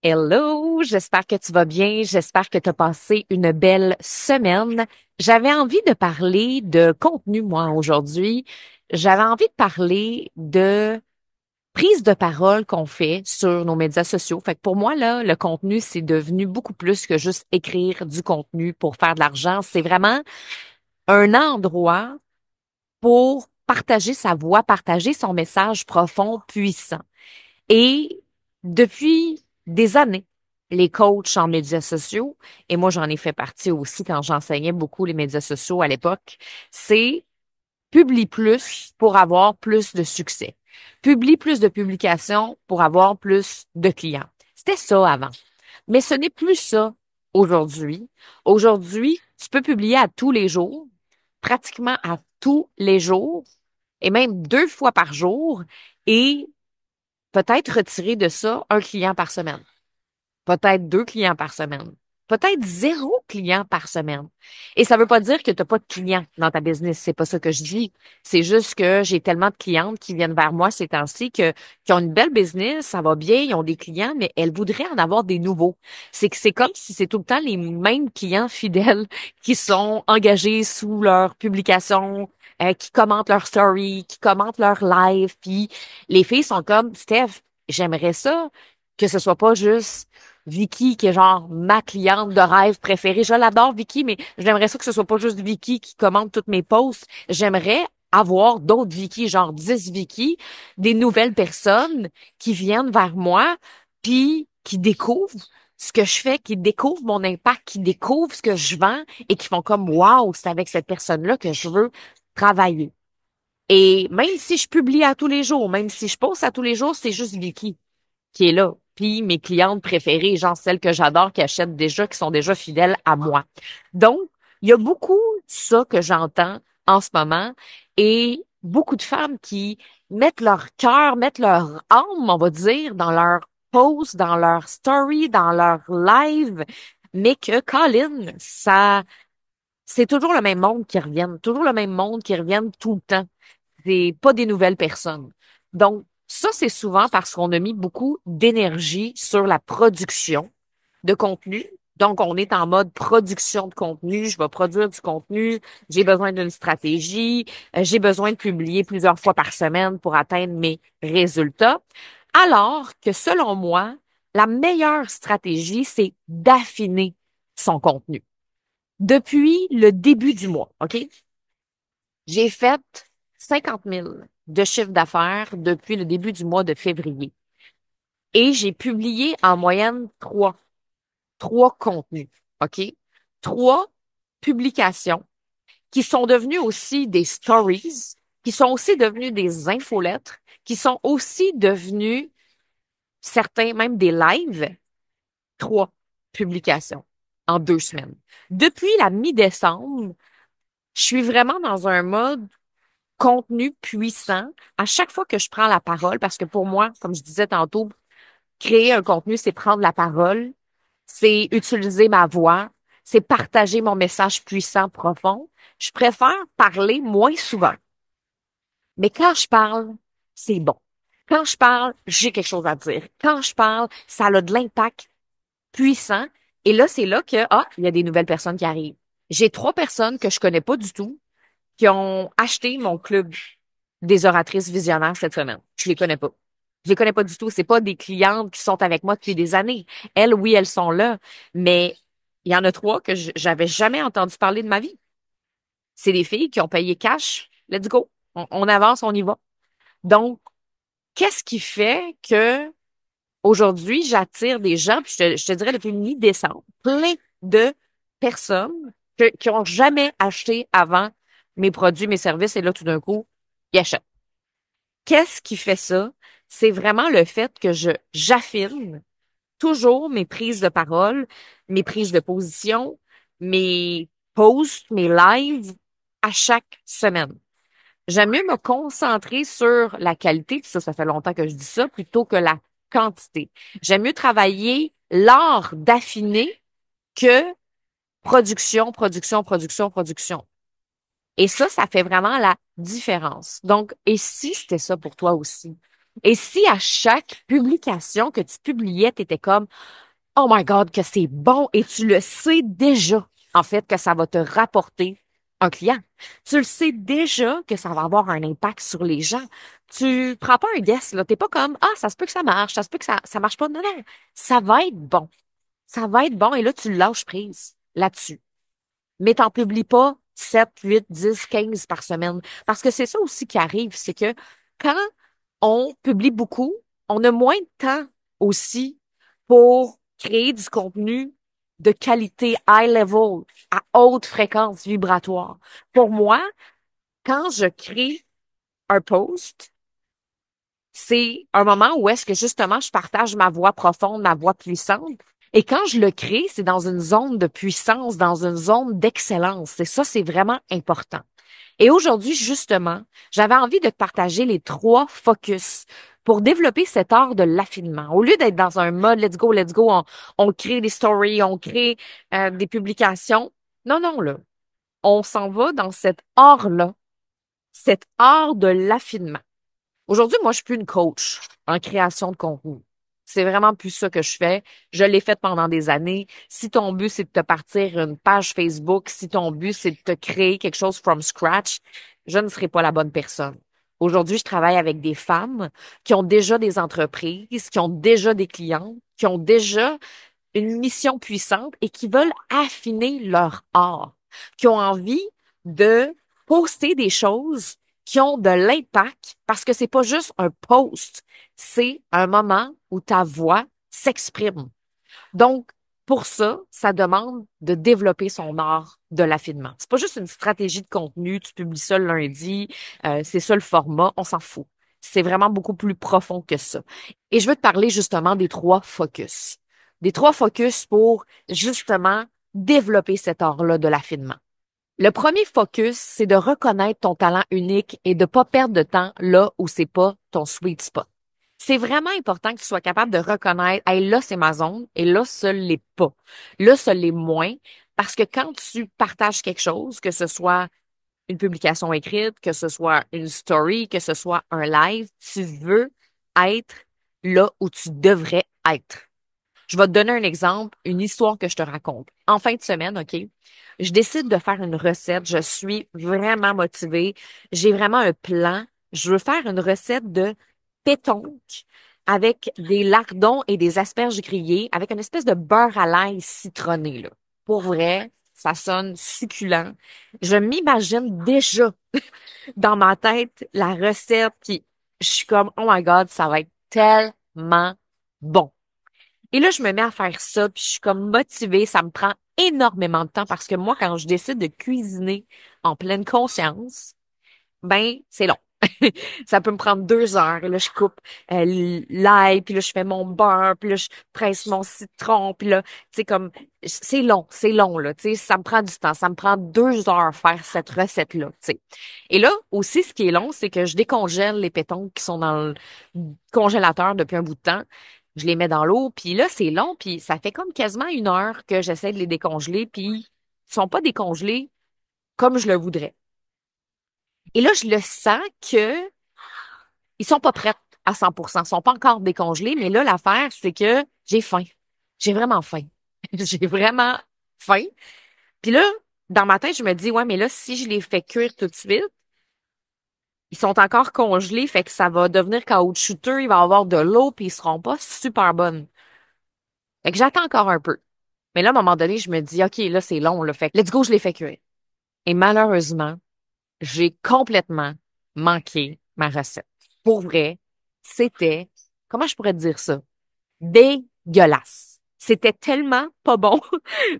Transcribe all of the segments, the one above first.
Hello, j'espère que tu vas bien, j'espère que tu as passé une belle semaine. J'avais envie de parler de contenu, moi, aujourd'hui. J'avais envie de parler de prise de parole qu'on fait sur nos médias sociaux. Fait que pour moi, là, le contenu, c'est devenu beaucoup plus que juste écrire du contenu pour faire de l'argent. C'est vraiment un endroit pour partager sa voix, partager son message profond, puissant. Et depuis des années, les coachs en médias sociaux, et moi j'en ai fait partie aussi quand j'enseignais beaucoup les médias sociaux à l'époque, c'est publie plus pour avoir plus de succès. Publie plus de publications pour avoir plus de clients. C'était ça avant. Mais ce n'est plus ça aujourd'hui. Aujourd'hui, tu peux publier à tous les jours, pratiquement à tous les jours, et même 2 fois par jour, et peut-être retirer de ça un client par semaine, peut-être 2 clients par semaine, peut-être 0 client par semaine. Et ça veut pas dire que tu n'as pas de clients dans ta business. C'est pas ça que je dis. C'est juste que j'ai tellement de clientes qui viennent vers moi ces temps-ci qui ont une belle business, ça va bien, ils ont des clients, mais elles voudraient en avoir des nouveaux. C'est que c'est comme si c'est tout le temps les mêmes clients fidèles qui sont engagés sous leurs publications, qui commentent leurs stories, qui commentent leurs lives, puis les filles sont comme, Steph, j'aimerais ça que ce soit pas juste Vicky, qui est genre ma cliente de rêve préférée. Je l'adore, Vicky, mais j'aimerais ça que ce soit pas juste Vicky qui commande toutes mes posts. J'aimerais avoir d'autres Vicky, genre 10 Vicky, des nouvelles personnes qui viennent vers moi, puis qui découvrent ce que je fais, qui découvrent mon impact, qui découvrent ce que je vends et qui font comme wow, c'est avec cette personne-là que je veux travailler. Et même si je publie à tous les jours, même si je poste à tous les jours, c'est juste Vicky qui est là. Puis mes clientes préférées, genre celles que j'adore, qui achètent déjà, qui sont déjà fidèles à moi. Donc, il y a beaucoup ça que j'entends en ce moment et beaucoup de femmes qui mettent leur cœur, mettent leur âme, on va dire, dans leur post, dans leur story, dans leur live, mais que Colin, ça, c'est toujours le même monde qui reviennent, toujours le même monde qui reviennent tout le temps. C'est pas des nouvelles personnes. Donc, ça, c'est souvent parce qu'on a mis beaucoup d'énergie sur la production de contenu. Donc, on est en mode production de contenu. Je vais produire du contenu. J'ai besoin d'une stratégie. J'ai besoin de publier plusieurs fois par semaine pour atteindre mes résultats. Alors que selon moi, la meilleure stratégie, c'est d'affiner son contenu. Depuis le début du mois, OK? J'ai fait 50 000 de chiffre d'affaires depuis le début du mois de février. Et j'ai publié en moyenne trois contenus, OK? 3 publications qui sont devenues aussi des stories, qui sont aussi devenues des infolettres, qui sont aussi devenues certains même des lives. 3 publications en 2 semaines. Depuis la mi-décembre, je suis vraiment dans un mode contenu puissant à chaque fois que je prends la parole, parce que pour moi, comme je disais tantôt, créer un contenu, c'est prendre la parole, c'est utiliser ma voix, c'est partager mon message puissant, profond. Je préfère parler moins souvent. Mais quand je parle, c'est bon. Quand je parle, j'ai quelque chose à dire. Quand je parle, ça a de l'impact puissant. Et là, c'est là que, il y a des nouvelles personnes qui arrivent. J'ai 3 personnes que je connais pas du tout qui ont acheté mon club des oratrices visionnaires cette semaine. Je les connais pas. Je les connais pas du tout. C'est pas des clientes qui sont avec moi depuis des années. Elles, oui, elles sont là. Mais il y en a 3 que j'avais jamais entendu parler de ma vie. C'est des filles qui ont payé cash. Let's go. On avance, on y va. Donc, qu'est-ce qui fait que aujourd'hui, j'attire des gens, puis je te dirais depuis mi-décembre, plein de personnes qui ont jamais acheté avant mes produits, mes services, et là, tout d'un coup, ils achètent. Qu'est-ce qui fait ça? C'est vraiment le fait que j'affine toujours mes prises de parole, mes prises de position, mes posts, mes lives à chaque semaine. J'aime mieux me concentrer sur la qualité, puis ça fait longtemps que je dis ça, plutôt que la quantité. J'aime mieux travailler l'art d'affiner que production, production, production, production. Et ça fait vraiment la différence. Donc, et si c'était ça pour toi aussi? Et si à chaque publication que tu publiais, tu étais comme Oh my God, que c'est bon et tu le sais déjà, en fait, que ça va te rapporter un client. Tu le sais déjà que ça va avoir un impact sur les gens. Tu prends pas un guess, là. T'es pas comme, ah, ça se peut que ça marche, ça se peut que ça marche pas. Non, non. Ça va être bon. Ça va être bon et là, tu lâches prise là-dessus. Mais t'en publies pas 7, 8, 10, 15 par semaine. Parce que c'est ça aussi qui arrive, c'est que quand on publie beaucoup, on a moins de temps aussi pour créer du contenu de qualité high level, à haute fréquence vibratoire. Pour moi, quand je crée un post, c'est un moment où est-ce que justement je partage ma voix profonde, ma voix puissante. Et quand je le crée, c'est dans une zone de puissance, dans une zone d'excellence. Et ça, c'est vraiment important. Et aujourd'hui, justement, j'avais envie de te partager les 3 focus pour développer cet art de l'affinement. Au lieu d'être dans un mode let's go, on crée des stories, on crée des publications. Non, non, là. On s'en va dans cet art-là, cet art de l'affinement. Aujourd'hui, moi, je suis plus une coach en création de contenu. C'est vraiment plus ça que je fais. Je l'ai fait pendant des années. Si ton but, c'est de te partir une page Facebook, si ton but, c'est de te créer quelque chose from scratch, je ne serai pas la bonne personne. Aujourd'hui, je travaille avec des femmes qui ont déjà des entreprises, qui ont déjà des clients, qui ont déjà une mission puissante et qui veulent affiner leur art, qui ont envie de poster des choses qui ont de l'impact parce que c'est pas juste un post, c'est un moment où ta voix s'exprime. Donc, pour ça, ça demande de développer son art de l'affinement. C'est pas juste une stratégie de contenu, tu publies ça le lundi, c'est ça le format, on s'en fout. C'est vraiment beaucoup plus profond que ça. Et je veux te parler justement des 3 focus. Des 3 focus pour justement développer cet art-là de l'affinement. Le premier focus, c'est de reconnaître ton talent unique et de pas perdre de temps là où c'est pas ton sweet spot. C'est vraiment important que tu sois capable de reconnaître, hey, là, c'est ma zone et là, ça l'est pas. Là, ça l'est moins parce que quand tu partages quelque chose, que ce soit une publication écrite, que ce soit une story, que ce soit un live, tu veux être là où tu devrais être. Je vais te donner un exemple, une histoire que je te raconte. En fin de semaine, OK, je décide de faire une recette. Je suis vraiment motivée. J'ai vraiment un plan. Je veux faire une recette de pétanque avec des lardons et des asperges grillées, avec une espèce de beurre à l'ail citronné, là. Pour vrai, ça sonne succulent. Je m'imagine déjà dans ma tête la recette, puis je suis comme, oh my God, ça va être tellement bon. Et là, je me mets à faire ça, puis je suis comme motivée. Ça me prend énormément de temps parce que moi, quand je décide de cuisiner en pleine conscience, ben, c'est long. Ça peut me prendre 2 heures. Et là, je coupe l'ail, puis là, je fais mon beurre, puis là, je presse mon citron, puis là, tu sais, comme, c'est long, là, tu sais, ça me prend du temps. Ça me prend 2 heures faire cette recette-là, tu sais. Et là, aussi, ce qui est long, c'est que je décongèle les pétons qui sont dans le congélateur depuis un bout de temps. Je les mets dans l'eau, puis là, c'est long, puis ça fait comme quasiment 1 heure que j'essaie de les décongeler, puis ils sont pas décongelés comme je le voudrais. Et là, je le sens que ils sont pas prêts à 100%. Ils sont pas encore décongelés, mais là, l'affaire, c'est que j'ai faim. J'ai vraiment faim. J'ai vraiment faim. Puis là, dans ma tête, je me dis, ouais, mais là, si je les fais cuire tout de suite, ils sont encore congelés, fait que ça va devenir caoutchouteux, il va y avoir de l'eau, puis ils seront pas super bonnes. Fait que j'attends encore un peu. Mais là, à un moment donné, je me dis, OK, là, c'est long, là. Fait que let's go, je les fais cuire. Et malheureusement, j'ai complètement manqué ma recette. Pour vrai, c'était, comment je pourrais te dire ça? Dégueulasse. C'était tellement pas bon,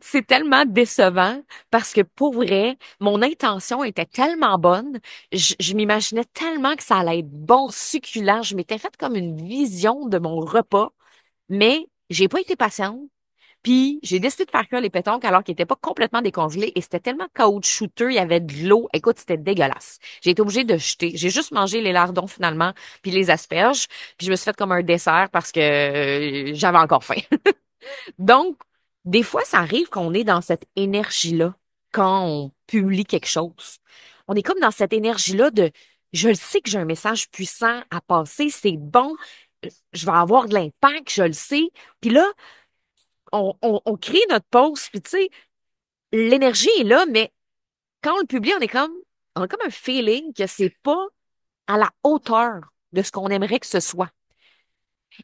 c'est tellement décevant parce que pour vrai, mon intention était tellement bonne, je m'imaginais tellement que ça allait être bon, succulent, je m'étais faite comme une vision de mon repas, mais j'ai pas été patiente. Puis j'ai décidé de faire cuire les pétanques alors qu'ils n'étaient pas complètement décongelés et c'était tellement caoutchouteux, il y avait de l'eau. Écoute, c'était dégueulasse. J'ai été obligée de jeter. J'ai juste mangé les lardons finalement, puis les asperges, puis je me suis fait comme un dessert parce que j'avais encore faim. Donc, des fois, ça arrive qu'on est dans cette énergie-là quand on publie quelque chose. On est comme dans cette énergie-là de Je le sais que j'ai un message puissant à passer, c'est bon, je vais avoir de l'impact, je le sais. Puis là, on crée notre post, puis tu sais, l'énergie est là, mais quand on le publie, on a comme un feeling que c'est pas à la hauteur de ce qu'on aimerait que ce soit.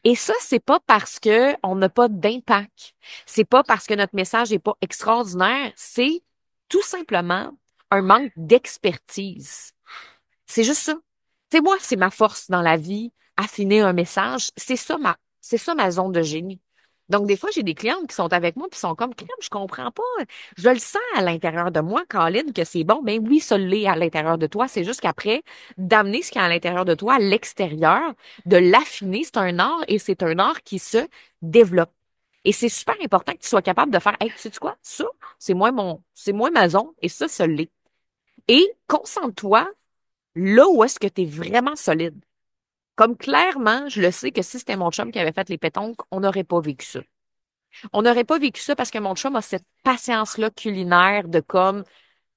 Et ça, c'est pas parce que on n'a pas d'impact. C'est pas parce que notre message n'est pas extraordinaire. C'est tout simplement un manque d'expertise. C'est juste ça. Tu sais, moi, c'est ma force dans la vie, affiner un message. C'est ça ma zone de génie. Donc, des fois, j'ai des clientes qui sont avec moi puis sont comme, crème, je comprends pas. Je le sens à l'intérieur de moi, Colin, que c'est bon. Ben oui, ça l'est à l'intérieur de toi. C'est juste qu'après, d'amener ce qui est à l'intérieur de toi à l'extérieur, de l'affiner, c'est un art et c'est un art qui se développe. Et c'est super important que tu sois capable de faire, hey, tu sais quoi? Ça, c'est moi ma zone et ça l'est. Et concentre-toi là où est-ce que tu es vraiment solide. Comme clairement, je le sais que si c'était mon chum qui avait fait les pétonques, on n'aurait pas vécu ça. On n'aurait pas vécu ça parce que mon chum a cette patience-là culinaire de comme,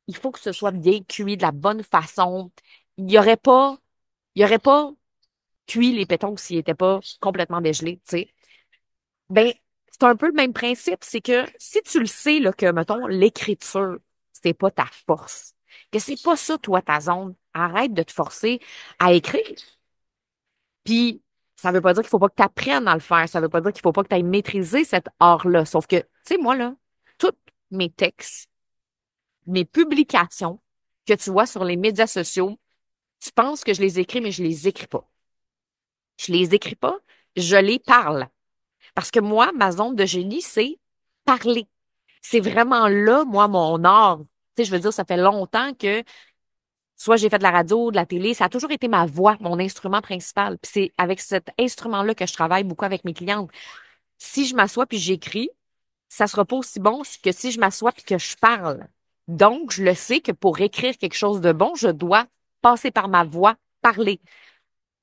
il faut que ce soit bien cuit de la bonne façon. Il y aurait pas, il y aurait pas cuit les pétonques s'il n'était pas complètement dégelé, tu sais. Ben, c'est un peu le même principe, c'est que si tu le sais, là, que, mettons, l'écriture, c'est pas ta force, que c'est pas ça, toi, ta zone, arrête de te forcer à écrire. Puis, ça veut pas dire qu'il faut pas que tu apprennes à le faire. Ça veut pas dire qu'il faut pas que tu ailles maîtriser cet art-là. Sauf que, tu sais, moi, là, tous mes textes, mes publications que tu vois sur les médias sociaux, tu penses que je les écris, mais je les écris pas. Je les écris pas, je les parle. Parce que moi, ma zone de génie, c'est parler. C'est vraiment là, moi, mon art. Tu sais, je veux dire, ça fait longtemps que soit j'ai fait de la radio, de la télé, ça a toujours été ma voix, mon instrument principal. Puis c'est avec cet instrument-là que je travaille beaucoup avec mes clientes. Si je m'assois puis j'écris, ça sera pas aussi bon que si je m'assois puis que je parle. Donc, je le sais que pour écrire quelque chose de bon, je dois passer par ma voix, parler.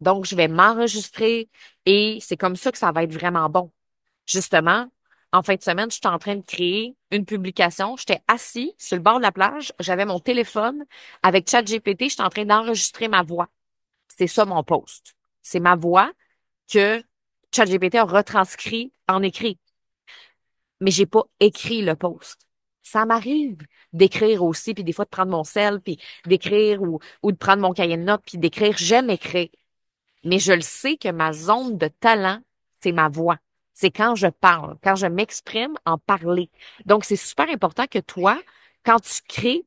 Donc, je vais m'enregistrer et c'est comme ça que ça va être vraiment bon. Justement, en fin de semaine, j'étais en train de créer une publication. J'étais assis sur le bord de la plage. J'avais mon téléphone avec ChatGPT. J'étais en train d'enregistrer ma voix. C'est ça mon post. C'est ma voix que ChatGPT a retranscrit en écrit. Mais j'ai pas écrit le post. Ça m'arrive d'écrire aussi, puis des fois de prendre mon sel, puis d'écrire ou de prendre mon cahier de notes, puis d'écrire. J'aime écrire. Mais je le sais que ma zone de talent, c'est ma voix. C'est quand je parle, quand je m'exprime en parler. Donc, c'est super important que toi, quand tu crées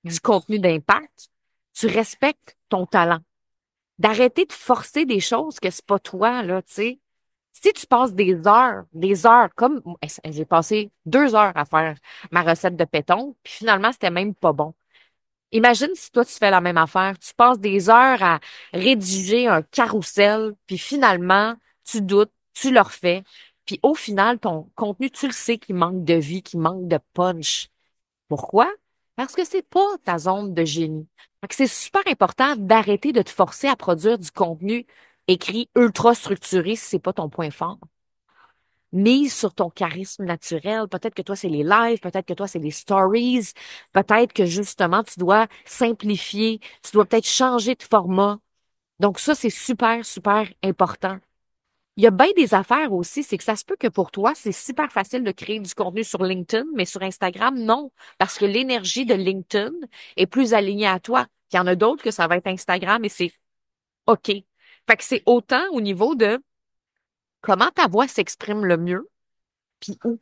du contenu d'impact, tu respectes ton talent. D'arrêter de forcer des choses que c'est pas toi, là, tu sais. Si tu passes des heures, comme j'ai passé 2 heures à faire ma recette de péton, puis finalement, c'était même pas bon. Imagine si toi, tu fais la même affaire. Tu passes des heures à rédiger un carrousel, puis finalement, tu doutes, tu le refais. Puis au final, ton contenu, tu le sais qu'il manque de vie, qu'il manque de punch. Pourquoi? Parce que c'est pas ta zone de génie. Fait que c'est super important d'arrêter de te forcer à produire du contenu écrit ultra structuré si c'est pas ton point fort. Mise sur ton charisme naturel. Peut-être que toi, c'est les lives, peut-être que toi, c'est les stories, peut-être que justement, tu dois simplifier, tu dois peut-être changer de format. Donc ça, c'est super, super important. Il y a bien des affaires aussi, c'est que ça se peut que pour toi, c'est super facile de créer du contenu sur LinkedIn, mais sur Instagram, non, parce que l'énergie de LinkedIn est plus alignée à toi. Il y en a d'autres que ça va être Instagram et c'est OK. Fait que c'est autant au niveau de comment ta voix s'exprime le mieux, puis où.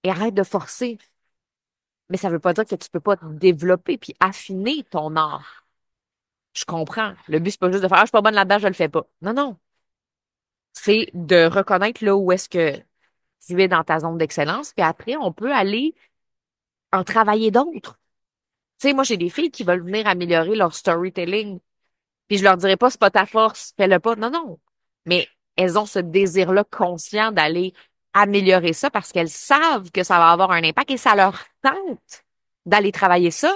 Et arrête de forcer. Mais ça veut pas dire que tu peux pas développer puis affiner ton art. Je comprends. Le but, c'est pas juste de faire, ah, je suis pas bonne là-dedans, je le fais pas. Non, non. C'est de reconnaître là où est-ce que tu es dans ta zone d'excellence, puis après, on peut aller en travailler d'autres. Tu sais, moi, j'ai des filles qui veulent venir améliorer leur storytelling. Puis je leur dirais pas, c'est pas ta force, fais-le pas. Non, non. Mais elles ont ce désir-là conscient d'aller améliorer ça parce qu'elles savent que ça va avoir un impact et ça leur tente d'aller travailler ça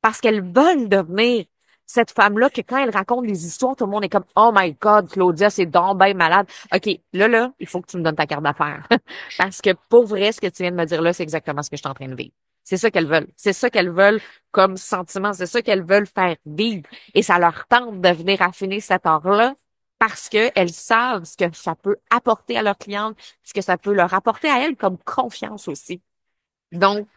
parce qu'elles veulent devenir cette femme-là que quand elle raconte des histoires, tout le monde est comme, oh my God, Claudia, c'est donc ben malade. OK, il faut que tu me donnes ta carte d'affaires. Parce que pour vrai, ce que tu viens de me dire là, c'est exactement ce que je suis en train de vivre. C'est ça qu'elles veulent. C'est ça qu'elles veulent comme sentiment. C'est ça qu'elles veulent faire vivre. Et ça leur tente de venir affiner cet art-là parce qu'elles savent ce que ça peut apporter à leurs clientes, ce que ça peut leur apporter à elles comme confiance aussi. Donc,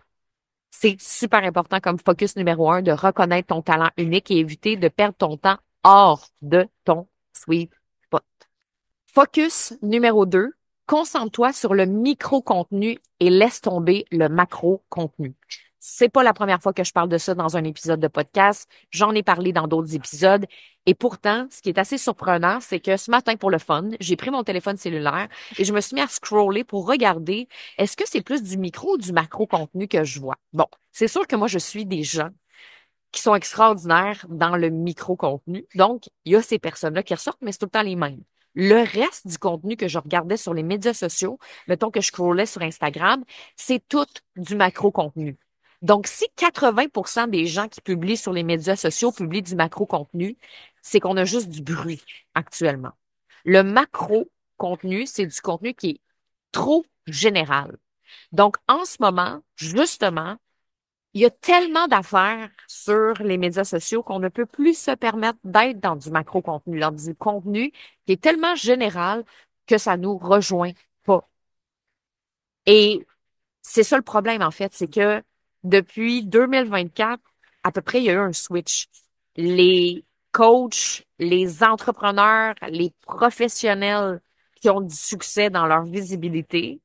c'est super important comme focus numéro un de reconnaître ton talent unique et éviter de perdre ton temps hors de ton sweet spot. Focus numéro 2, concentre-toi sur le micro-contenu et laisse tomber le macro-contenu. C'est pas la première fois que je parle de ça dans un épisode de podcast. J'en ai parlé dans d'autres épisodes. Et pourtant, ce qui est assez surprenant, c'est que ce matin, pour le fun, j'ai pris mon téléphone cellulaire et je me suis mis à scroller pour regarder est-ce que c'est plus du micro ou du macro-contenu que je vois. Bon, c'est sûr que moi, je suis des gens qui sont extraordinaires dans le micro-contenu. Donc, il y a ces personnes-là qui ressortent, mais c'est tout le temps les mêmes. Le reste du contenu que je regardais sur les médias sociaux, mettons que je scrollais sur Instagram, c'est tout du macro-contenu. Donc, si 80% des gens qui publient sur les médias sociaux publient du macro-contenu, c'est qu'on a juste du bruit actuellement. Le macro-contenu, c'est du contenu qui est trop général. Donc, en ce moment, justement, il y a tellement d'affaires sur les médias sociaux qu'on ne peut plus se permettre d'être dans du macro-contenu, dans du contenu qui est tellement général que ça nous rejoint pas. Et c'est ça le problème, en fait, c'est que depuis 2024, à peu près, il y a eu un switch. Les coachs, les entrepreneurs, les professionnels qui ont du succès dans leur visibilité,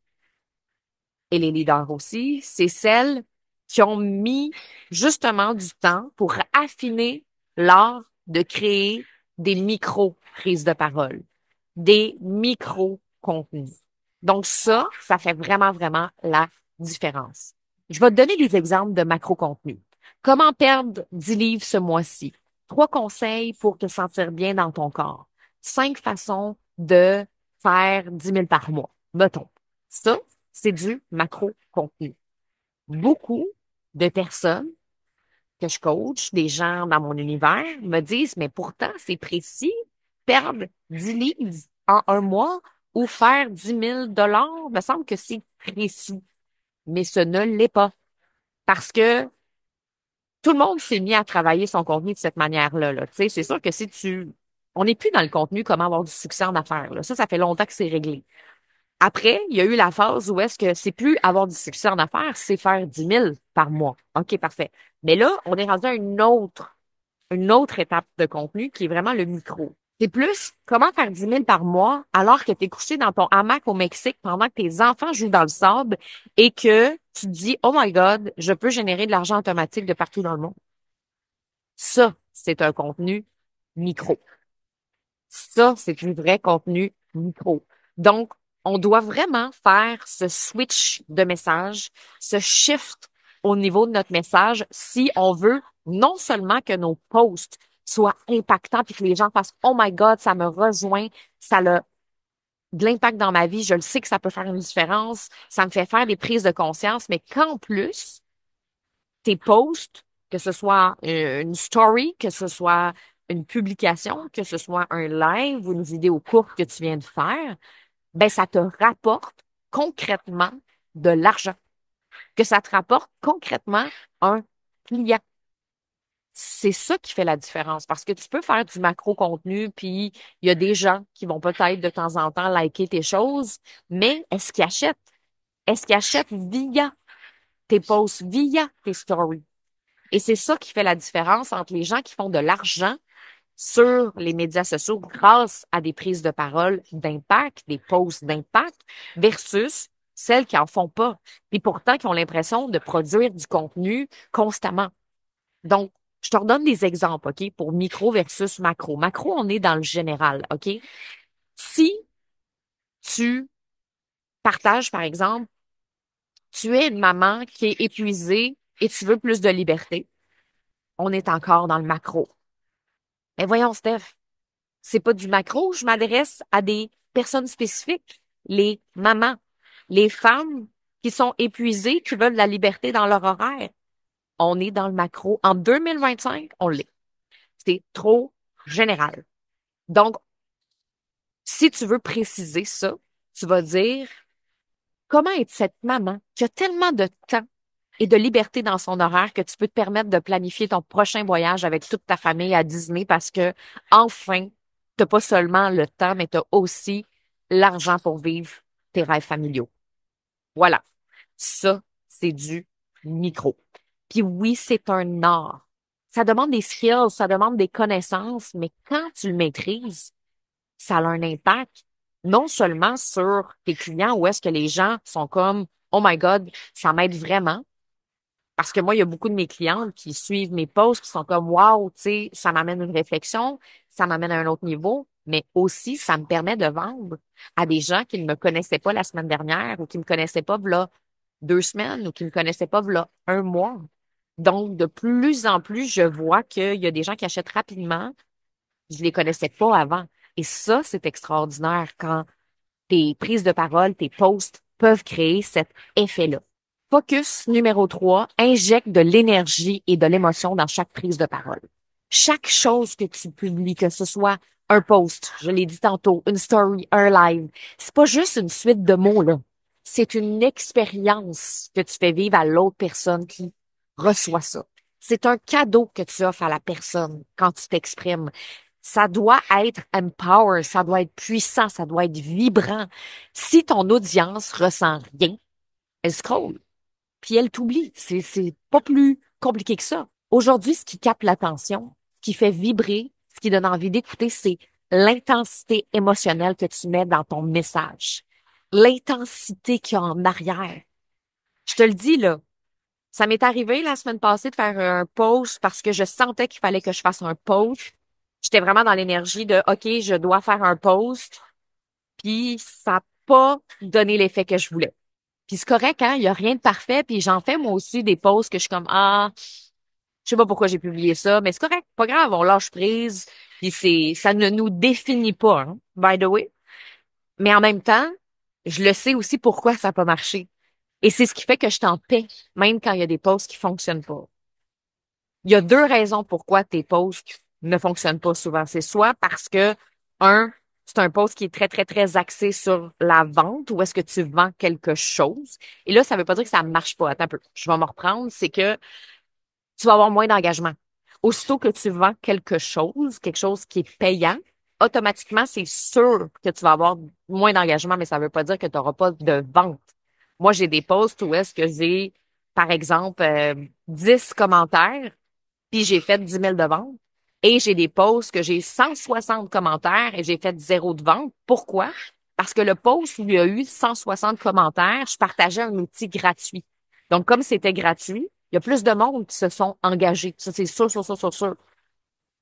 et les leaders aussi, c'est celles qui ont mis justement du temps pour affiner l'art de créer des micro-prises de parole, des micro-contenus. Donc ça fait vraiment, vraiment la différence. Je vais te donner des exemples de macro-contenus. Comment perdre 10 livres ce mois-ci? 3 conseils pour te sentir bien dans ton corps. 5 façons de faire 10 000 par mois. Mettons. Ça, c'est du macro-contenu. Beaucoup de personnes que je coach, des gens dans mon univers, me disent, mais pourtant, c'est précis, perdre 10 livres en un mois ou faire 10 000 $, me semble que c'est précis. Mais ce ne l'est pas. Parce que tout le monde s'est mis à travailler son contenu de cette manière-là, là. Tu sais, c'est sûr que si tu... On n'est plus dans le contenu comment avoir du succès en affaires, là. Ça fait longtemps que c'est réglé. Après, il y a eu la phase où est-ce que c'est plus avoir du succès en affaires, c'est faire 10 000 par mois. OK, parfait. Mais là, on est rendu à une autre étape de contenu qui est vraiment le micro. C'est plus comment faire 10 000 par mois alors que tu es couché dans ton hamac au Mexique pendant que tes enfants jouent dans le sable et que tu te dis, oh my God, je peux générer de l'argent automatique de partout dans le monde. Ça, c'est un contenu micro. Ça, c'est du vrai contenu micro. Donc, on doit vraiment faire ce switch de message, ce shift au niveau de notre message si on veut non seulement que nos posts soient impactants puis que les gens fassent Oh my God, ça me rejoint, ça a de l'impact dans ma vie, je le sais que ça peut faire une différence, ça me fait faire des prises de conscience, mais qu'en plus, tes posts, que ce soit une story, que ce soit une publication, que ce soit un live ou une vidéo courte que tu viens de faire, ben ça te rapporte concrètement de l'argent, que ça te rapporte concrètement un client. C'est ça qui fait la différence parce que tu peux faire du macro-contenu, puis il y a des gens qui vont peut-être de temps en temps liker tes choses, mais est-ce qu'ils achètent? Est-ce qu'ils achètent via tes posts, via tes stories? Et c'est ça qui fait la différence entre les gens qui font de l'argent sur les médias sociaux grâce à des prises de parole d'impact, des posts d'impact, versus celles qui en font pas, puis pourtant qui ont l'impression de produire du contenu constamment. Donc, je te redonne des exemples, OK, pour micro versus macro. Macro, on est dans le général, OK? Si tu partages, par exemple, tu es une maman qui est épuisée et tu veux plus de liberté, on est encore dans le macro. Mais voyons, Steph, c'est pas du macro, je m'adresse à des personnes spécifiques, les mamans, les femmes qui sont épuisées, qui veulent de la liberté dans leur horaire. On est dans le macro. En 2025, on l'est. C'est trop général. Donc, si tu veux préciser ça, tu vas dire, comment est cette maman qui a tellement de temps et de liberté dans son horaire que tu peux te permettre de planifier ton prochain voyage avec toute ta famille à Disney parce que, enfin, t'as pas seulement le temps, mais t'as aussi l'argent pour vivre tes rêves familiaux. Voilà. Ça, c'est du micro. Puis oui, c'est un art. Ça demande des skills, ça demande des connaissances, mais quand tu le maîtrises, ça a un impact non seulement sur tes clients où est-ce que les gens sont comme, oh my God, ça m'aide vraiment. Parce que moi, il y a beaucoup de mes clientes qui suivent mes posts, qui sont comme, wow, tu sais, ça m'amène une réflexion, ça m'amène à un autre niveau, mais aussi, ça me permet de vendre à des gens qui ne me connaissaient pas la semaine dernière ou qui me connaissaient pas v'là 2 semaines ou qui me connaissaient pas v'là un mois. Donc, de plus en plus, je vois qu'il y a des gens qui achètent rapidement. Je les connaissais pas avant. Et ça, c'est extraordinaire quand tes prises de parole, tes posts peuvent créer cet effet-là. Focus numéro 3, injecte de l'énergie et de l'émotion dans chaque prise de parole. Chaque chose que tu publies, que ce soit un post, je l'ai dit tantôt, une story, un live, c'est pas juste une suite de mots, là. C'est une expérience que tu fais vivre à l'autre personne qui reçoit ça. C'est un cadeau que tu offres à la personne quand tu t'exprimes. Ça doit être empower, ça doit être puissant, ça doit être vibrant. Si ton audience ressent rien, elle scrolle, puis elle t'oublie. C'est pas plus compliqué que ça. Aujourd'hui, ce qui capte l'attention, ce qui fait vibrer, ce qui donne envie d'écouter, c'est l'intensité émotionnelle que tu mets dans ton message. L'intensité qu'il y a en arrière. Je te le dis, là, ça m'est arrivé la semaine passée de faire un post parce que je sentais qu'il fallait que je fasse un post. J'étais vraiment dans l'énergie de OK, je dois faire un post, puis ça n'a pas donné l'effet que je voulais. Puis c'est correct, hein, il y a rien de parfait, puis j'en fais moi aussi des posts que je suis comme ah, je sais pas pourquoi j'ai publié ça, mais c'est correct, pas grave, on lâche prise, puis ça ne nous définit pas, hein, by the way. Mais en même temps, je le sais aussi pourquoi ça n'a pas marché. Et c'est ce qui fait que je t'en paie, même quand il y a des posts qui fonctionnent pas. Il y a deux raisons pourquoi tes posts ne fonctionnent pas souvent. C'est soit parce que, un, c'est un post qui est très, très, très axé sur la vente ou est-ce que tu vends quelque chose. Et là, ça veut pas dire que ça marche pas. Attends un peu. Je vais me reprendre. C'est que tu vas avoir moins d'engagement. Aussitôt que tu vends quelque chose qui est payant, automatiquement, c'est sûr que tu vas avoir moins d'engagement, mais ça veut pas dire que tu n'auras pas de vente. Moi, j'ai des posts où est-ce que j'ai, par exemple, 10 commentaires puis j'ai fait 10 000 de ventes. Et j'ai des posts que j'ai 160 commentaires et j'ai fait zéro de vente. Pourquoi? Parce que le post où il y a eu 160 commentaires, je partageais un outil gratuit. Donc, comme c'était gratuit, il y a plus de monde qui se sont engagés. Ça, c'est sûr, sûr, sûr, sûr, sûr.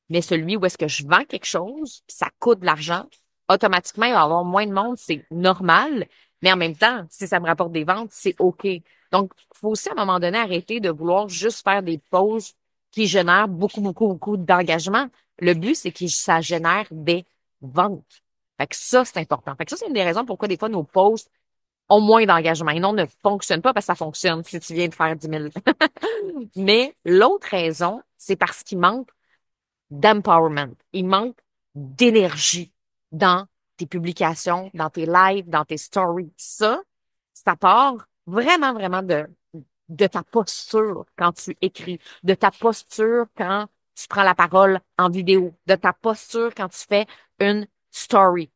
Mais celui où est-ce que je vends quelque chose, puis ça coûte de l'argent, automatiquement, il va y avoir moins de monde, c'est normal. Mais en même temps, si ça me rapporte des ventes, c'est OK. Donc, il faut aussi à un moment donné arrêter de vouloir juste faire des pauses qui génèrent beaucoup, beaucoup, beaucoup d'engagement. Le but, c'est que ça génère des ventes. Fait que ça, c'est important. Fait que ça, c'est une des raisons pourquoi des fois nos posts ont moins d'engagement et non ne fonctionnent pas parce que ça fonctionne si tu viens de faire 10 000. Mais l'autre raison, c'est parce qu'il manque d'empowerment. Il manque d'énergie dans tes publications, dans tes lives, dans tes stories. Ça part vraiment, vraiment de ta posture quand tu écris, de ta posture quand tu prends la parole en vidéo, de ta posture quand tu fais une story.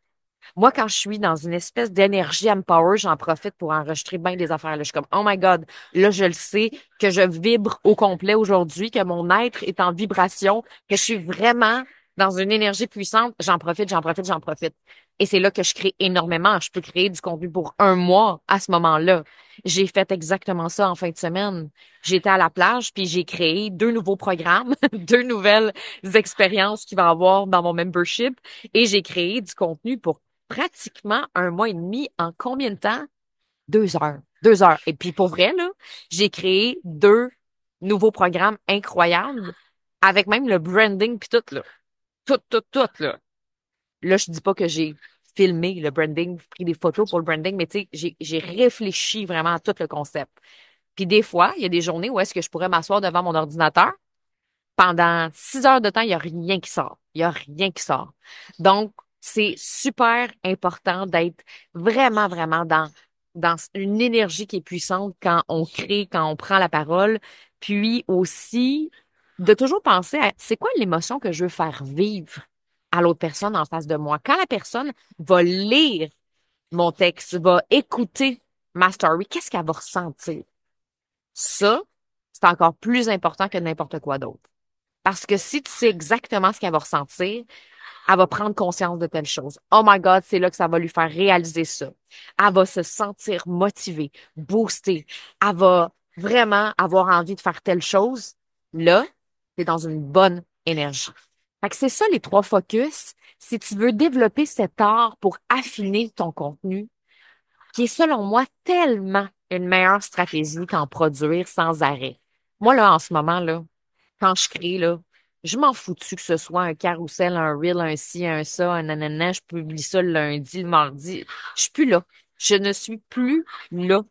Moi, quand je suis dans une espèce d'énergie empower, j'en profite pour enregistrer bien des affaires. Là. Je suis comme, oh my God, là, je le sais, que je vibre au complet aujourd'hui, que mon être est en vibration, que je suis vraiment dans une énergie puissante. J'en profite, j'en profite, j'en profite. Et c'est là que je crée énormément. Je peux créer du contenu pour un mois à ce moment-là. J'ai fait exactement ça en fin de semaine. J'étais à la plage, puis j'ai créé 2 nouveaux programmes, 2 nouvelles expériences qu'il va y avoir dans mon membership. Et j'ai créé du contenu pour pratiquement un mois et demi en combien de temps? 2 heures. 2 heures. Et puis pour vrai, là, j'ai créé 2 nouveaux programmes incroyables avec même le branding puis tout, là. Tout, tout, tout, là. Là, je dis pas que j'ai filmé le branding, pris des photos pour le branding, mais tu sais, j'ai réfléchi vraiment à tout le concept. Puis des fois, il y a des journées où est-ce que je pourrais m'asseoir devant mon ordinateur. Pendant 6 heures de temps, il n'y a rien qui sort. Il n'y a rien qui sort. Donc, c'est super important d'être vraiment, vraiment dans dans une énergie qui est puissante quand on crée, quand on prend la parole, puis aussi de toujours penser à c'est quoi l'émotion que je veux faire vivre à l'autre personne en face de moi. Quand la personne va lire mon texte, va écouter ma story, qu'est-ce qu'elle va ressentir? Ça, c'est encore plus important que n'importe quoi d'autre. Parce que si tu sais exactement ce qu'elle va ressentir, elle va prendre conscience de telle chose. Oh my God, c'est là que ça va lui faire réaliser ça. Elle va se sentir motivée, boostée. Elle va vraiment avoir envie de faire telle chose. Là, tu es dans une bonne énergie. Fait que c'est ça les trois focus. Si tu veux développer cet art pour affiner ton contenu, qui est selon moi tellement une meilleure stratégie qu'en produire sans arrêt. Moi, là, en ce moment, là, quand je crée, là, je m'en foutu que ce soit un carrousel, un reel, un ci, un ça, un nanana, je publie ça le lundi, le mardi. Je suis plus là. Je ne suis plus là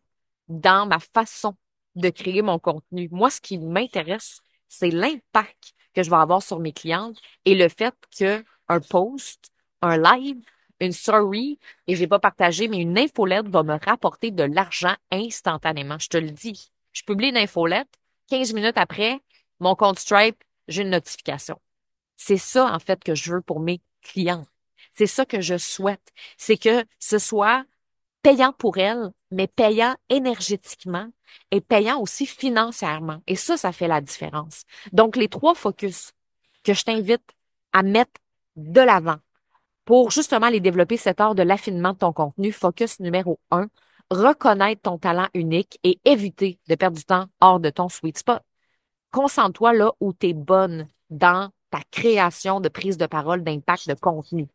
dans ma façon de créer mon contenu. Moi, ce qui m'intéresse, c'est l'impact que je vais avoir sur mes clientes et le fait que un post, un live, une story, et j'ai pas partagé, mais une infolette va me rapporter de l'argent instantanément. Je te le dis. Je publie une infolette, 15 minutes après, mon compte Stripe, j'ai une notification. C'est ça, en fait, que je veux pour mes clients. C'est ça que je souhaite. C'est que ce soit payant pour elles, mais payant énergétiquement et payant aussi financièrement. Et ça fait la différence. Donc, les trois focus que je t'invite à mettre de l'avant pour justement les développer cet art de l'affinement de ton contenu. Focus numéro un, reconnaître ton talent unique et éviter de perdre du temps hors de ton sweet spot. Concentre-toi là où tu es bonne dans ta création de prise de parole, d'impact, de contenu.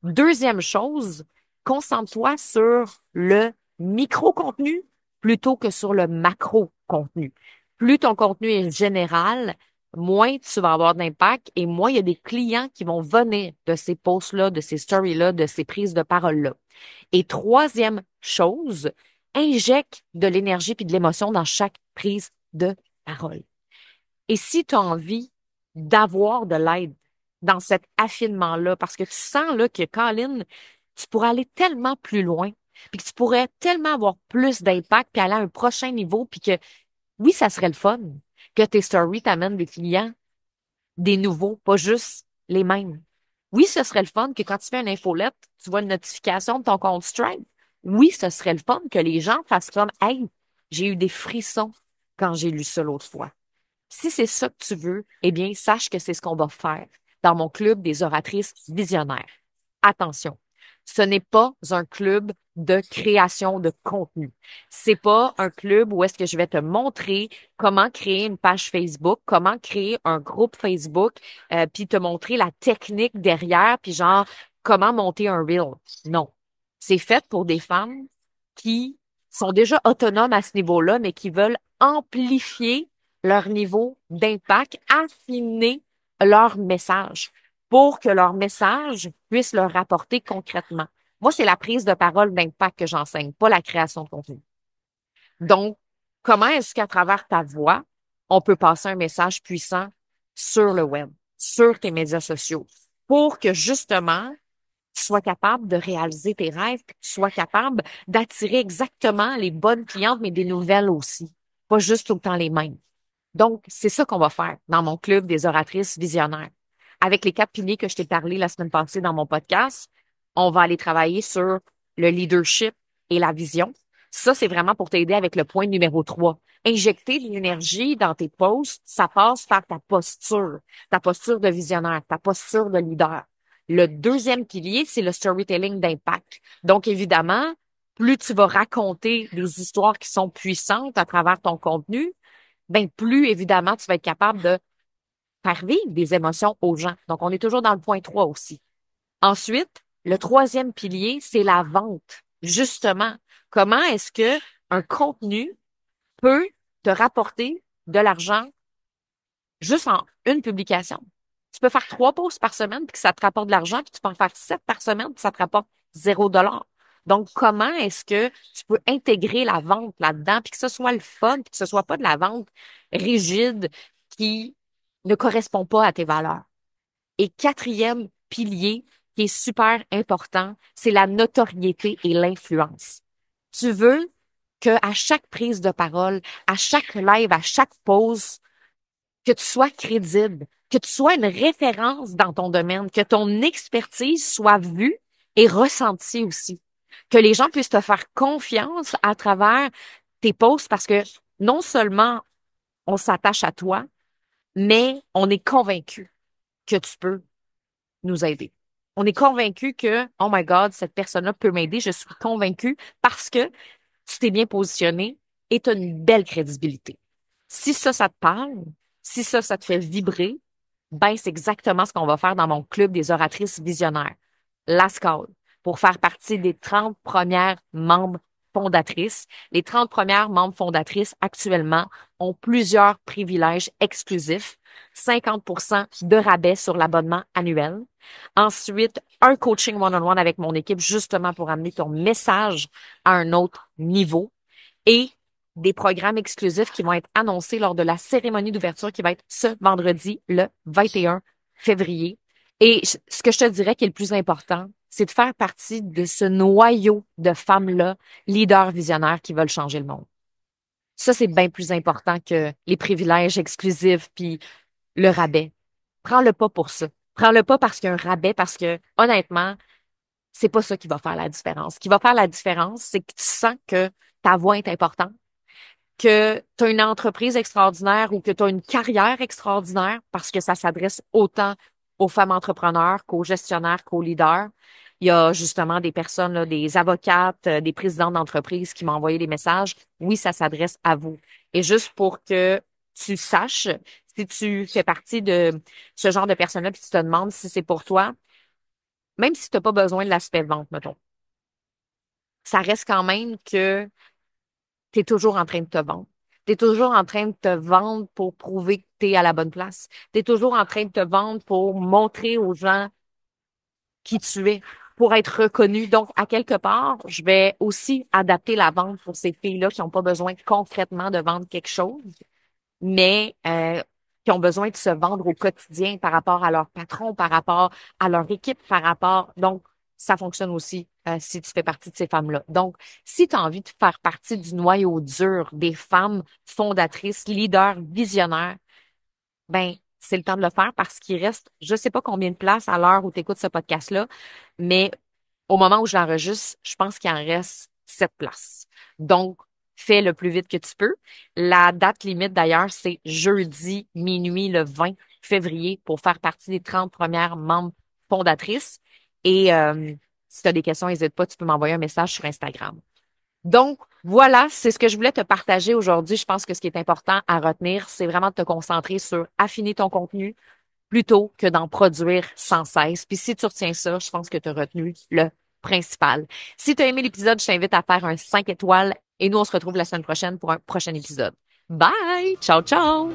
Deuxième chose, concentre-toi sur le micro-contenu plutôt que sur le macro-contenu. Plus ton contenu est général, moins tu vas avoir d'impact et moins il y a des clients qui vont venir de ces posts-là, de ces stories-là, de ces prises de parole-là. Et troisième chose, injecte de l'énergie puis de l'émotion dans chaque prise de parole. Et si tu as envie d'avoir de l'aide dans cet affinement-là, parce que tu sens là que, Colin, tu pourrais aller tellement plus loin, puis que tu pourrais tellement avoir plus d'impact, puis aller à un prochain niveau, puis que oui, ça serait le fun que tes stories t'amènent des clients, des nouveaux, pas juste les mêmes. Oui, ce serait le fun que quand tu fais une infolette, tu vois une notification de ton compte Stripe. Oui, ce serait le fun que les gens fassent comme, hey, j'ai eu des frissons quand j'ai lu ça l'autre fois. Si c'est ça que tu veux, eh bien, sache que c'est ce qu'on va faire dans mon club des oratrices visionnaires. Attention, ce n'est pas un club de création de contenu. C'est pas un club où est-ce que je vais te montrer comment créer une page Facebook, comment créer un groupe Facebook, puis te montrer la technique derrière, puis genre comment monter un reel. Non, c'est fait pour des femmes qui sont déjà autonomes à ce niveau-là, mais qui veulent amplifier leur niveau d'impact, affiner leur message pour que leur message puisse leur rapporter concrètement. Moi, c'est la prise de parole d'impact que j'enseigne, pas la création de contenu. Donc, comment est-ce qu'à travers ta voix, on peut passer un message puissant sur le web, sur tes médias sociaux, pour que justement, tu sois capable de réaliser tes rêves, que tu sois capable d'attirer exactement les bonnes clientes, mais des nouvelles aussi, pas juste tout le temps les mêmes. Donc, c'est ça qu'on va faire dans mon club des oratrices visionnaires. Avec les quatre piliers que je t'ai parlé la semaine passée dans mon podcast, on va aller travailler sur le leadership et la vision. Ça, c'est vraiment pour t'aider avec le point numéro 3. Injecter de l'énergie dans tes posts, ça passe par ta posture de visionnaire, ta posture de leader. Le deuxième pilier, c'est le storytelling d'impact. Donc, évidemment, plus tu vas raconter des histoires qui sont puissantes à travers ton contenu, ben plus évidemment tu vas être capable de faire vivre des émotions aux gens. Donc, on est toujours dans le point 3 aussi. Ensuite, le troisième pilier, c'est la vente. Justement, comment est-ce que un contenu peut te rapporter de l'argent juste en une publication? Tu peux faire 3 posts par semaine puis que ça te rapporte de l'argent, puis tu peux en faire 7 par semaine puis ça te rapporte 0 $. Donc, comment est-ce que tu peux intégrer la vente là-dedans puis que ce soit le fun puis que ce soit pas de la vente rigide qui ne correspond pas à tes valeurs? Et quatrième pilier qui est super important, c'est la notoriété et l'influence. Tu veux que à chaque prise de parole, à chaque live, à chaque pause, que tu sois crédible, que tu sois une référence dans ton domaine, que ton expertise soit vue et ressentie aussi. Que les gens puissent te faire confiance à travers tes posts parce que non seulement on s'attache à toi, mais on est convaincu que tu peux nous aider. On est convaincu que, oh my God, cette personne-là peut m'aider. Je suis convaincue parce que tu t'es bien positionné et tu as une belle crédibilité. Si ça te parle, si ça te fait vibrer, ben, c'est exactement ce qu'on va faire dans mon club des oratrices visionnaires, l'ASCAL, pour faire partie des 30 premières membres fondatrices. Les 30 premières membres fondatrices actuellement ont plusieurs privilèges exclusifs, 50% de rabais sur l'abonnement annuel. Ensuite, un coaching one-on-one avec mon équipe justement pour amener ton message à un autre niveau et des programmes exclusifs qui vont être annoncés lors de la cérémonie d'ouverture qui va être ce vendredi, le 21 février. Et ce que je te dirais qui est le plus important, c'est de faire partie de ce noyau de femmes-là, leaders visionnaires qui veulent changer le monde. Ça, c'est bien plus important que les privilèges exclusifs puis le rabais. Prends-le pas pour ça. Prends-le pas parce qu'il y a un rabais, parce que honnêtement, c'est pas ça qui va faire la différence. Ce qui va faire la différence, c'est que tu sens que ta voix est importante, que tu as une entreprise extraordinaire ou que tu as une carrière extraordinaire parce que ça s'adresse autant aux femmes entrepreneurs qu'aux gestionnaires qu'aux leaders. Il y a justement des personnes, là, des avocates, des présidents d'entreprise qui m'ont envoyé des messages. Oui, ça s'adresse à vous. Et juste pour que tu saches, si tu fais partie de ce genre de personnes-là, puis tu te demandes si c'est pour toi, même si tu n'as pas besoin de l'aspect vente, mettons, ça reste quand même que tu es toujours en train de te vendre. Tu es toujours en train de te vendre pour prouver que tu es à la bonne place. Tu es toujours en train de te vendre pour montrer aux gens qui tu es, pour être reconnu. Donc, à quelque part, je vais aussi adapter la vente pour ces filles-là qui n'ont pas besoin concrètement de vendre quelque chose, mais qui ont besoin de se vendre au quotidien par rapport à leur patron, par rapport à leur équipe, par rapport. Donc, ça fonctionne aussi si tu fais partie de ces femmes-là. Donc, si tu as envie de faire partie du noyau dur des femmes fondatrices, leaders, visionnaires, ben, c'est le temps de le faire parce qu'il reste, je sais pas combien de places à l'heure où tu écoutes ce podcast-là, mais au moment où je l'enregistre, je pense qu'il en reste 7 places. Donc, fais le plus vite que tu peux. La date limite, d'ailleurs, c'est jeudi minuit le 20 février pour faire partie des 30 premières membres fondatrices. Et si tu as des questions, n'hésite pas, tu peux m'envoyer un message sur Instagram. Donc, voilà, c'est ce que je voulais te partager aujourd'hui. Je pense que ce qui est important à retenir, c'est vraiment de te concentrer sur affiner ton contenu plutôt que d'en produire sans cesse. Puis si tu retiens ça, je pense que tu as retenu le principal. Si tu as aimé l'épisode, je t'invite à faire un 5 étoiles et nous, on se retrouve la semaine prochaine pour un prochain épisode. Bye! Ciao, ciao!